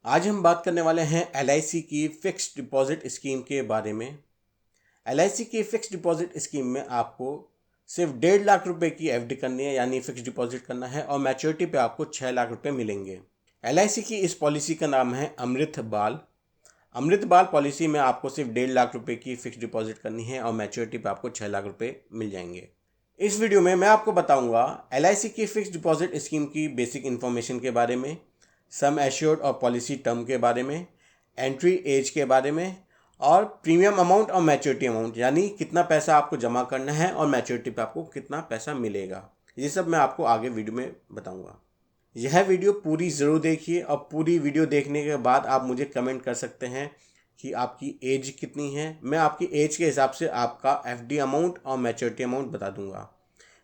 आज हम बात करने वाले हैं एलआईसी की फिक्स्ड डिपॉजिट स्कीम के बारे में। एलआईसी की फिक्स्ड डिपॉजिट स्कीम में आपको सिर्फ 1.5 लाख रुपए की एफडी करनी है, यानी फिक्स्ड डिपॉजिट करना है, और मैच्योरिटी पे आपको 6 लाख रुपए मिलेंगे। एलआईसी की इस पॉलिसी का नाम है अमृत बाल। अमृत बाल पॉलिसी में आपको सिर्फ 1.5 लाख रुपए की फिक्स्ड डिपॉजिट करनी है और मैच्योरिटी पे आपको 6 लाख रुपए मिल जाएंगे। इस वीडियो में मैं आपको बताऊंगा एलआईसी की फिक्स्ड डिपॉजिट स्कीम की बेसिक इन्फॉर्मेशन के बारे में, सम एश्योर्ड और पॉलिसी टर्म के बारे में, एंट्री एज के बारे में, और प्रीमियम अमाउंट और मैच्योरिटी अमाउंट, यानी कितना पैसा आपको जमा करना है और मैच्योरिटी पे आपको कितना पैसा मिलेगा। ये सब मैं आपको आगे वीडियो में बताऊंगा। यह वीडियो पूरी ज़रूर देखिए और पूरी वीडियो देखने के बाद आप मुझे कमेंट कर सकते हैं कि आपकी एज कितनी है। मैं आपकी एज के हिसाब से आपका एफडी अमाउंट और मैच्योरिटी अमाउंट बता दूंगा।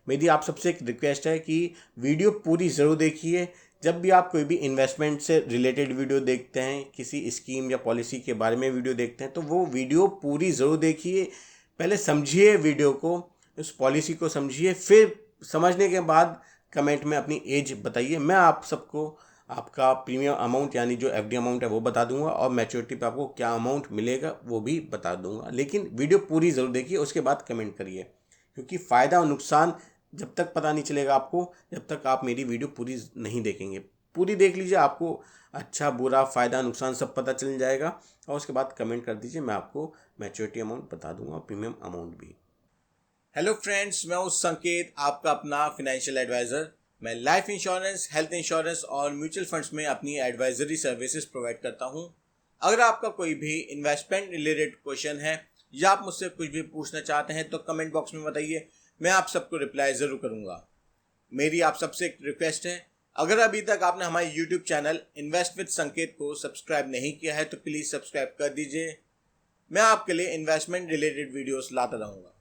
मेरी आप सबसे एक रिक्वेस्ट है कि वीडियो पूरी ज़रूर देखिए। जब भी आप कोई भी इन्वेस्टमेंट से रिलेटेड वीडियो देखते हैं, किसी स्कीम या पॉलिसी के बारे में वीडियो देखते हैं, तो वो वीडियो पूरी ज़रूर देखिए। पहले समझिए वीडियो को, उस पॉलिसी को समझिए, फिर समझने के बाद कमेंट में अपनी एज बताइए। मैं आप सबको आपका प्रीमियम अमाउंट यानी जो एफडी अमाउंट है वो बता दूंगा और मैच्योरिटी पे आपको क्या अमाउंट मिलेगा वो भी बता दूंगा। लेकिन वीडियो पूरी ज़रूर देखिए, उसके बाद कमेंट करिए, क्योंकि फ़ायदा और नुकसान जब तक पता नहीं चलेगा आपको, जब तक आप मेरी वीडियो पूरी नहीं देखेंगे। पूरी देख लीजिए, आपको अच्छा बुरा फ़ायदा नुकसान सब पता चल जाएगा, और उसके बाद कमेंट कर दीजिए, मैं आपको मैच्योरिटी अमाउंट बता दूंगा, प्रीमियम अमाउंट भी। हेलो फ्रेंड्स, मैं हूं संकेत, आपका अपना फाइनेंशियल एडवाइज़र। मैं लाइफ इंश्योरेंस, हेल्थ इंश्योरेंस और म्यूचुअल फंड्स में अपनी एडवाइजरी सर्विसेज प्रोवाइड करता हूं। अगर आपका कोई भी इन्वेस्टमेंट रिलेटेड क्वेश्चन है या आप मुझसे कुछ भी पूछना चाहते हैं तो कमेंट बॉक्स में बताइए, मैं आप सबको रिप्लाई ज़रूर करूंगा। मेरी आप सबसे एक रिक्वेस्ट है, अगर अभी तक आपने हमारे यूट्यूब चैनल इन्वेस्ट विद संकेत को सब्सक्राइब नहीं किया है तो प्लीज़ सब्सक्राइब कर दीजिए। मैं आपके लिए इन्वेस्टमेंट रिलेटेड वीडियोस लाता रहूँगा।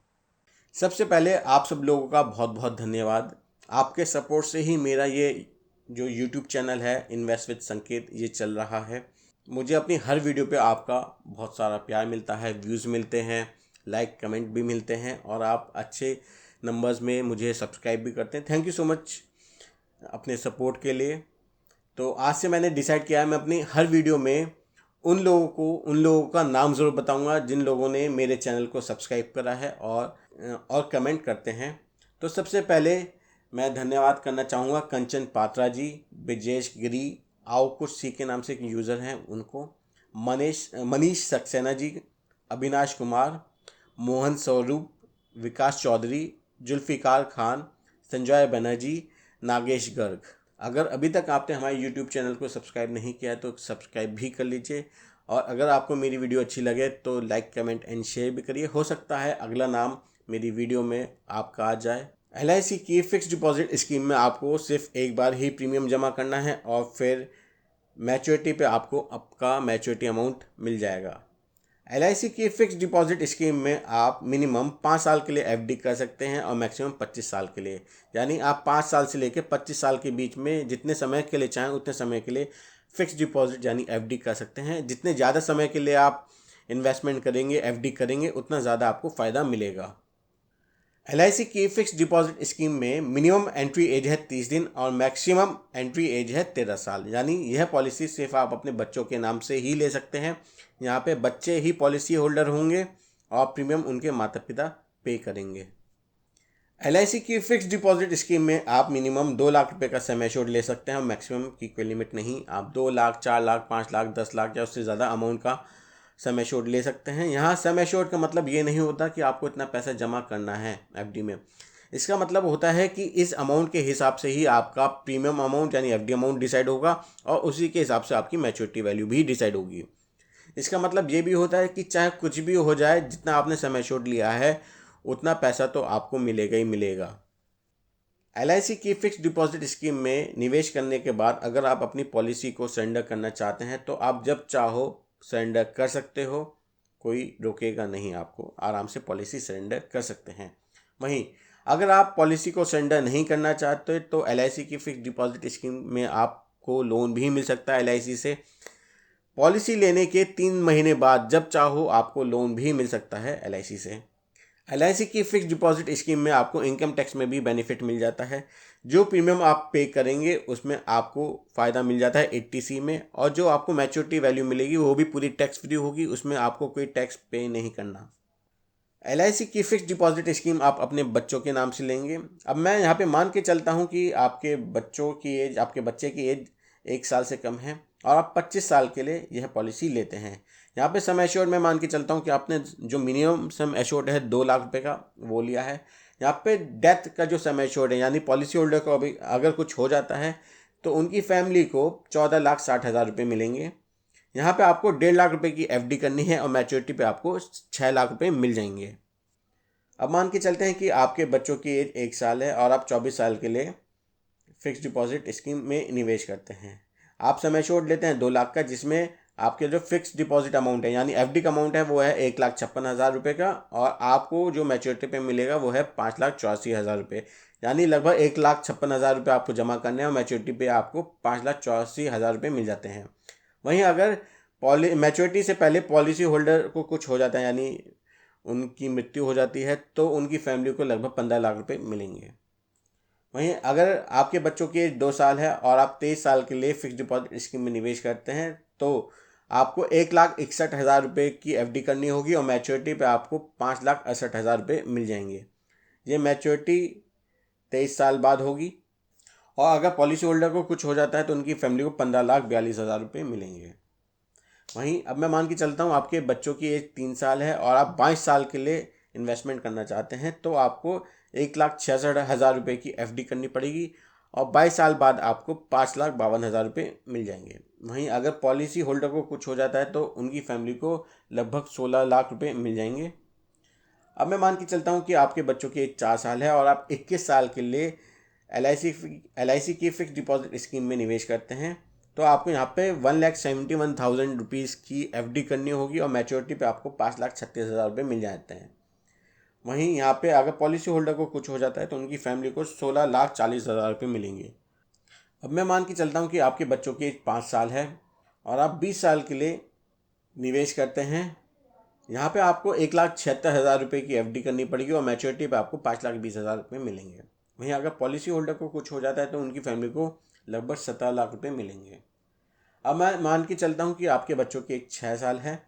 सबसे पहले आप सब लोगों का बहुत बहुत धन्यवाद। आपके सपोर्ट से ही मेरा ये जो यूट्यूब चैनल है इन्वेस्ट विद संकेत ये चल रहा है। मुझे अपनी हर वीडियो पे आपका बहुत सारा प्यार मिलता है, व्यूज़ मिलते हैं, लाइक कमेंट भी मिलते हैं, और आप अच्छे नंबर्स में मुझे सब्सक्राइब भी करते हैं। थैंक यू सो मच अपने सपोर्ट के लिए। तो आज से मैंने डिसाइड किया है, मैं अपनी हर वीडियो में उन लोगों का नाम ज़रूर बताऊंगा जिन लोगों ने मेरे चैनल को सब्सक्राइब करा है और कमेंट करते हैं। तो सबसे पहले मैं धन्यवाद करना चाहूँगा कंचन पात्रा जी, ब्रिजेश गिरी, आओ कुछ सी के नाम से एक यूज़र हैं उनको, मनीष सक्सेना जी, अविनाश कुमार, मोहन स्वरूप, विकास चौधरी, जुल्फ़िकार खान, संजय बनर्जी, नागेश गर्ग। अगर अभी तक आपने हमारे यूट्यूब चैनल को सब्सक्राइब नहीं किया है तो सब्सक्राइब भी कर लीजिए, और अगर आपको मेरी वीडियो अच्छी लगे तो लाइक कमेंट एंड शेयर भी करिए। हो सकता है अगला नाम मेरी वीडियो में आपका आ जाए। एलआईसी की फिक्स्ड डिपॉजिट स्कीम में आपको सिर्फ एक बार ही प्रीमियम जमा करना है और फिर मैच्योरिटी पे आपको आपका मैच्योरिटी अमाउंट मिल जाएगा। एलआईसी की फिक्स्ड डिपॉजिट स्कीम में आप मिनिमम 5 साल के लिए एफडी कर सकते हैं और मैक्सिमम 25 साल के लिए, यानी आप 5 साल से लेकर 25 साल के बीच में जितने समय के लिए चाहें उतने समय के लिए फिक्स्ड डिपॉजिट यानी एफडी कर सकते हैं। जितने ज़्यादा समय के लिए आप इन्वेस्टमेंट करेंगे, एफडी करेंगे, उतना ज़्यादा आपको फ़ायदा मिलेगा। एलआईसी की फिक्स्ड डिपॉजिट स्कीम में मिनिमम एंट्री एज है 30 दिन और मैक्सिमम एंट्री एज है 13 साल, यानी यह पॉलिसी सिर्फ आप अपने बच्चों के नाम से ही ले सकते हैं। यहाँ पे बच्चे ही पॉलिसी होल्डर होंगे और प्रीमियम उनके माता पिता पे करेंगे। एलआईसी की फिक्स्ड डिपॉजिट स्कीम में आप मिनिमम 2 लाख रुपए का सम एश्योर्ड ले सकते हैं और मैक्सिमम की कोई लिमिट नहीं। आप 2 लाख, 4 लाख, 5 लाख, 10 लाख या उससे ज़्यादा अमाउंट का सम एश्योर्ड ले सकते हैं। यहाँ सम एश्योर्ड का मतलब ये नहीं होता कि आपको इतना पैसा जमा करना है एफडी में। इसका मतलब होता है कि इस अमाउंट के हिसाब से ही आपका प्रीमियम अमाउंट यानी एफडी अमाउंट डिसाइड होगा और उसी के हिसाब से आपकी मैच्योरिटी वैल्यू भी डिसाइड होगी। इसका मतलब ये भी होता है कि चाहे कुछ भी हो जाए, जितना आपने सम एश्योर्ड लिया है उतना पैसा तो आपको मिलेगा ही मिलेगा। एलआईसी की फिक्स्ड डिपॉजिट स्कीम में निवेश करने के बाद अगर आप अपनी पॉलिसी को सरेंडर करना चाहते हैं तो आप जब चाहो सरेंडर कर सकते हो, कोई रोकेगा नहीं, आपको आराम से पॉलिसी सरेंडर कर सकते हैं। वहीं अगर आप पॉलिसी को सरेंडर नहीं करना चाहते तो एलआईसी की फिक्स्ड डिपॉजिट स्कीम में आपको लोन भी मिल सकता है एलआईसी से। पॉलिसी लेने के 3 महीने बाद जब चाहो आपको लोन भी मिल सकता है एलआईसी से। एलआईसी की फिक्स्ड डिपॉजिट स्कीम में आपको इनकम टैक्स में भी बेनिफिट मिल जाता है। जो प्रीमियम आप पे करेंगे उसमें आपको फ़ायदा मिल जाता है 80C में, और जो आपको मैच्योरिटी वैल्यू मिलेगी वो भी पूरी टैक्स फ्री होगी, उसमें आपको कोई टैक्स पे नहीं करना। LIC की फिक्स डिपॉजिट स्कीम आप अपने बच्चों के नाम से लेंगे। अब मैं यहाँ पे मान के चलता हूँ कि आपके बच्चे की एज 1 साल से कम है और आप 25 साल के लिए यह पॉलिसी लेते हैं। यहाँ पे सम एश्योर्ड मैं मान के चलता हूँ कि आपने जो मिनिमम सम एश्योर्ड है 2 लाख रुपए का वो लिया है। यहाँ पे डेथ का जो सम एश्योर्ड है यानी पॉलिसी होल्डर को अभी अगर कुछ हो जाता है तो उनकी फैमिली को 14,60,000 रुपये मिलेंगे। यहाँ पे आपको 1.5 लाख रुपए की FD करनी है और मैच्योरिटी पे आपको 6 लाख रुपए मिल जाएंगे। अब मान के चलते हैं कि आपके बच्चों की एज 1 साल है और आप 24 साल के लिए फिक्स डिपॉजिट स्कीम में निवेश करते हैं। आप सम एश्योर्ड लेते हैं 2 लाख का, जिसमें आपके जो फिक्स डिपॉजिट अमाउंट है यानी FD का अमाउंट है वो है 1,56,000 रुपये का, और आपको जो मैच्योरिटी पे मिलेगा वो है 5,84,000 रुपये। यानी लगभग 1,56,000 रुपये आपको जमा करने हैं और मैच्योरिटी पे आपको 5,84,000 रुपये मिल जाते हैं। वहीं अगर मैच्योरिटी से पहले पॉलिसी होल्डर को कुछ हो जाता है यानी उनकी मृत्यु हो जाती है तो उनकी फैमिली को लगभग 15 लाख रुपए मिलेंगे। वहीं अगर आपके बच्चों की एज 2 साल है और आप 23 साल के लिए फिक्स डिपॉजिट स्कीम में निवेश करते हैं तो आपको 1,61,000 रुपये की FD करनी होगी और मैच्योरिटी पे आपको 5,68,000 रुपये मिल जाएंगे। ये मैच्योरिटी 23 साल बाद होगी, और अगर पॉलिसी होल्डर को कुछ हो जाता है तो उनकी फैमिली को 15,42,000 रुपये मिलेंगे। वहीं अब मैं मान के चलता हूँ आपके बच्चों की एज 3 साल है और आप 22 साल के लिए इन्वेस्टमेंट करना चाहते हैं तो आपको 1,66,000 रुपये की FD करनी पड़ेगी और 22 साल बाद आपको 5,52,000 रुपये मिल जाएंगे। वहीं अगर पॉलिसी होल्डर को कुछ हो जाता है तो उनकी फैमिली को लगभग 16 लाख रुपये मिल जाएंगे। अब मैं मान के चलता हूँ कि आपके बच्चों की एज 4 साल है और आप 21 साल के लिए LIC की फिक्स डिपॉजिट स्कीम में निवेश करते हैं तो आपको यहाँ पे 1,71,000 रुपीज़ की FD करनी होगी और मैच्योरिटी पे आपको 5,36,000 रुपये मिल जाते हैं। वहीं यहाँ पे अगर पॉलिसी होल्डर को कुछ हो जाता है तो उनकी फैमिली को 16,40,000 रुपये मिलेंगे। अब मैं मान के चलता हूँ कि आपके बच्चों की एज 5 साल है और आप 20 साल के लिए निवेश करते हैं। यहाँ पे आपको 1,76,000 रुपये की FD करनी पड़ेगी और मैच्योरिटी पे आपको 5,20,000 रुपये मिलेंगे। वहीं अगर पॉलिसी होल्डर को कुछ हो जाता है तो उनकी फैमिली को लगभग 17 लाख रुपये मिलेंगे। अब मैं मान के चलता हूँ कि आपके बच्चों की एज 6 साल है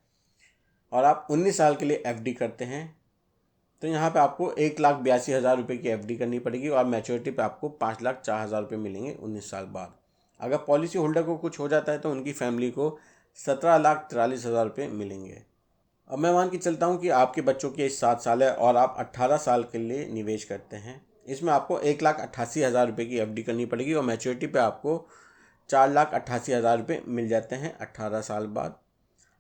और आप 19 साल के लिए FD करते हैं तो यहाँ पे आपको 1,82,000 रुपये की FD करनी पड़ेगी और मैच्योरिटी पे आपको 5,04,000 रुपये मिलेंगे 19 साल बाद। अगर पॉलिसी होल्डर को कुछ हो जाता है तो उनकी फैमिली को 17,43,000 रुपये मिलेंगे। अब मैं मान के चलता हूँ कि आपके बच्चों की एज 7 साल है और आप 18 साल के लिए निवेश करते हैं। इसमें आपको 1,88,000 रुपये की FD करनी पड़ेगी और मैच्योरिटी पे आपको 4,88,000 रुपये मिल जाते हैं 18 साल बाद।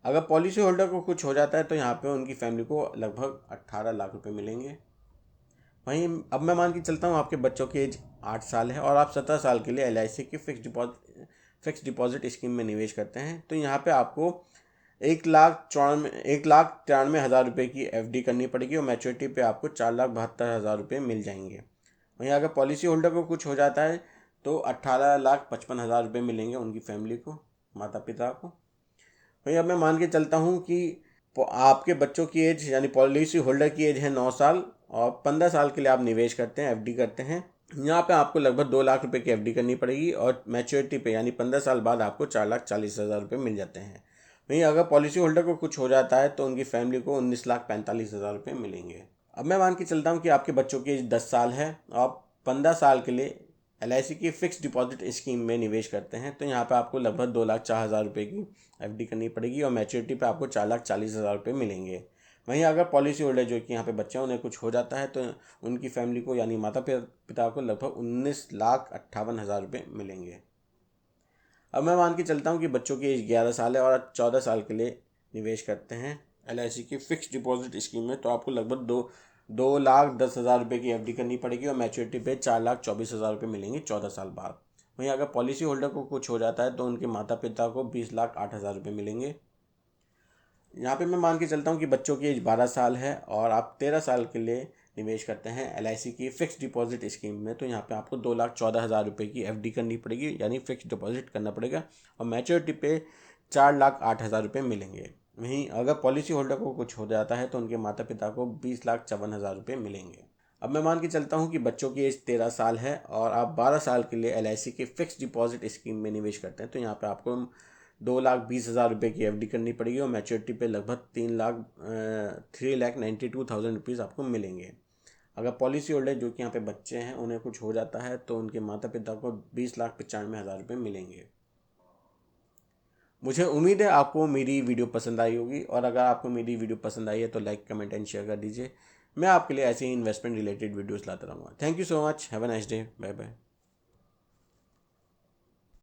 अगर पॉलिसी होल्डर को कुछ हो जाता है तो यहाँ पे उनकी फैमिली को लगभग 18 लाख रुपये मिलेंगे। वहीं अब मैं मान के चलता हूँ आपके बच्चों की एज 8 साल है और आप 17 साल के लिए LIC की फिक्स डिपॉजिट स्कीम में निवेश करते हैं तो यहाँ पे आपको 1,93,000 रुपये की FD करनी पड़ेगी और मैच्योरिटी पे आपको 4,72,000 रुपये मिल जाएंगे। वहीं अगर पॉलिसी होल्डर को कुछ हो जाता है तो 18,55,000 रुपये मिलेंगे उनकी फैमिली को, माता पिता को। वहीं अब मैं मान के चलता हूँ कि आपके बच्चों की एज यानी पॉलिसी होल्डर की एज है 9 साल और 15 साल के लिए आप निवेश करते हैं, FD करते हैं। यहाँ पे आपको लगभग 2 लाख रुपए की FD करनी पड़ेगी और मैच्योरिटी पे यानी 15 साल बाद आपको 4,40,000 रुपये मिल जाते हैं। वहीं अगर पॉलिसी होल्डर को कुछ हो जाता है तो उनकी फैमिली को 19,45,000 रुपये मिलेंगे। अब मैं मान के चलता हूँ कि आपके बच्चों की एज 10 साल है और आप 15 साल के लिए LIC की फिक्स डिपॉजिट स्कीम में निवेश करते हैं तो यहाँ पे आपको लगभग 2,04,000 रुपये की FD करनी पड़ेगी और मैच्योरिटी पे आपको 4,40,000 रुपये मिलेंगे। वहीं अगर पॉलिसी होल्डर जो कि यहाँ पे बच्चे उन्हें कुछ हो जाता है तो उनकी फैमिली को यानी माता पिता को लगभग 19,58,000 रुपये मिलेंगे। अब मैं मान के चलता हूँ कि बच्चों की एज 11 साल है और आप 14 साल के लिए निवेश करते हैं LIC की फिक्स डिपॉजिट स्कीम में तो आपको लगभग 2,10,000 रुपये की FD करनी पड़ेगी और मैच्योरिटी पे 4,24,000 रुपये मिलेंगे 14 साल बाद। वहीं अगर पॉलिसी होल्डर को कुछ हो जाता है तो उनके माता पिता को 20,08,000 रुपये मिलेंगे। यहाँ पे मैं मान के चलता हूँ कि बच्चों की एज 12 साल है और आप 13 साल के लिए निवेश करते हैं LIC की फिक्स डिपॉजिट स्कीम में तो यहाँ पे आपको 2,14,000 रुपये की FD करनी पड़ेगी यानी फिक्स डिपॉजिट करना पड़ेगा और मैच्योरिटी पे 4,08,000 रुपये मिलेंगे। वहीं अगर पॉलिसी होल्डर को कुछ हो जाता है तो उनके माता पिता को 20,54,000 रुपये मिलेंगे। अब मैं मान के चलता हूँ कि बच्चों की एज 13 साल है और आप 12 साल के लिए LIC के फिक्स डिपॉजिट स्कीम में निवेश करते हैं, तो यहाँ पे आपको 2,20,000 रुपये की FD करनी पड़ेगी और मैच्योरिटी पे लगभग 3,92,000 रुपीज़ आपको मिलेंगे। अगर पॉलिसी होल्डर जो कि यहाँ पे बच्चे हैं उन्हें कुछ हो जाता है तो उनके माता पिता को 20,95,000 रुपये मिलेंगे। मुझे उम्मीद है आपको मेरी वीडियो पसंद आई होगी, और अगर आपको मेरी वीडियो पसंद आई है तो लाइक, कमेंट एंड शेयर कर दीजिए। मैं आपके लिए ऐसे ही इन्वेस्टमेंट रिलेटेड वीडियोस लाता रहूँगा। Thank you so much, have a nice day, bye bye.